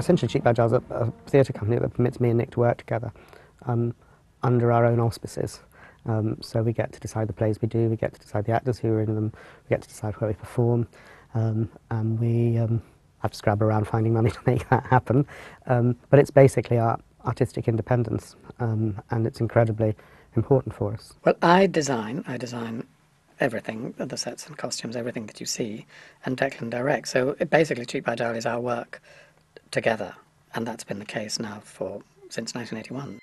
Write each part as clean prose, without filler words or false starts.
essentially Cheek by Jowl's a theatre company that permits me and Nick to work together under our own auspices. So we get to decide the plays we do, we get to decide the actors who are in them, we get to decide where we perform, and we have to scrab around finding money to make that happen. But it's basically our artistic independence, and it's incredibly important for us. Well, I design everything, the sets and costumes, everything that you see, and Declan directs. So basically Cheek by Jowl is our work together, and that's been the case now since 1981.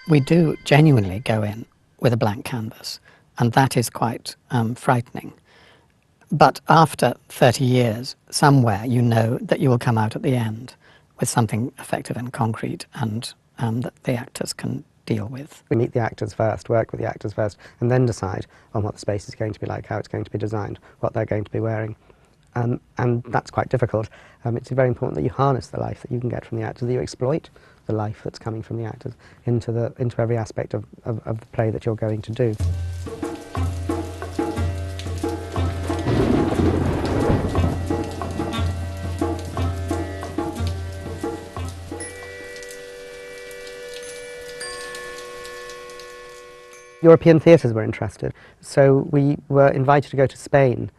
We do genuinely go in with a blank canvas, and that is quite frightening. But after 30 years, somewhere you know that you will come out at the end with something effective and concrete and that the actors can deal with. We meet the actors first, work with the actors first, and then decide on what the space is going to be like, how it's going to be designed, what they're going to be wearing. And that's quite difficult. It's very important that you harness the life that you can get from the actors, that you exploit the life that's coming from the actors into every aspect of the play that you're going to do. European theatres were interested, so we were invited to go to Spain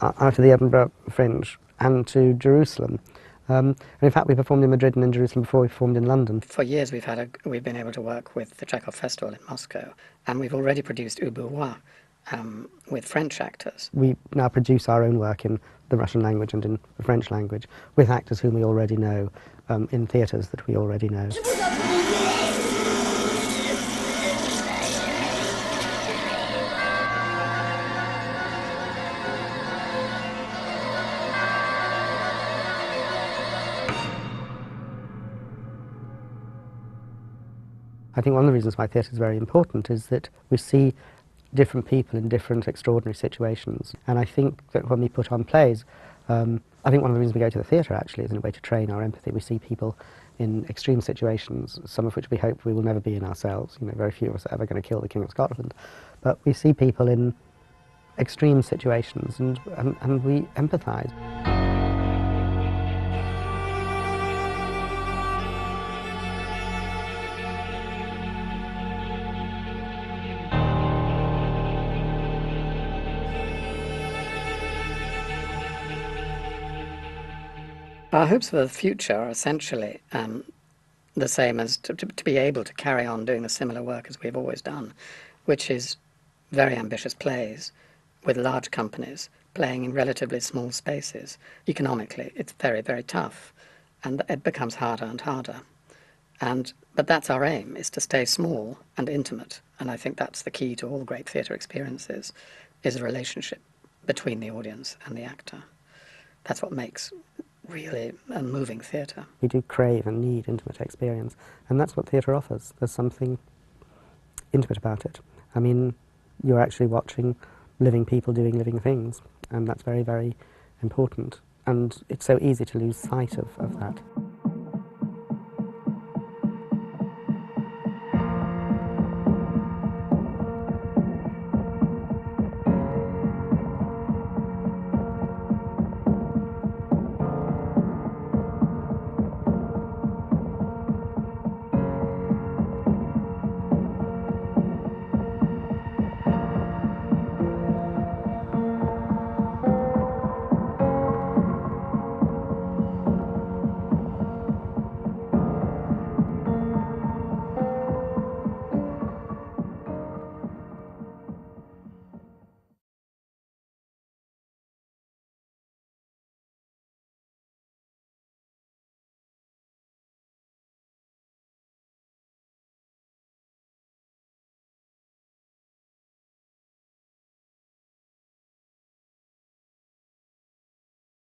after the Edinburgh Fringe and to Jerusalem. And in fact, we performed in Madrid and in Jerusalem before we performed in London. For years we've been able to work with the Chekhov Festival in Moscow, and we've already produced Ubuwa with French actors. We now produce our own work in the Russian language and in the French language with actors whom we already know, in theatres that we already know. I think one of the reasons why theatre is very important is that we see different people in different extraordinary situations. And I think that when we put on plays, I think one of the reasons we go to the theatre actually is in a way to train our empathy. We see people in extreme situations, some of which we hope we will never be in ourselves. You know, very few of us are ever going to kill the King of Scotland. But we see people in extreme situations and we empathise. Our hopes for the future are essentially the same as to be able to carry on doing the similar work as we've always done, which is very ambitious plays with large companies playing in relatively small spaces. Economically, it's very, very tough, and it becomes harder and harder. But that's our aim, is to stay small and intimate, and I think that's the key to all great theatre experiences, is a relationship between the audience and the actor. That's what makes really a moving theatre. We do crave and need intimate experience, and that's what theatre offers. There's something intimate about it. I mean, you're actually watching living people doing living things, and that's very, very important. And it's so easy to lose sight of that.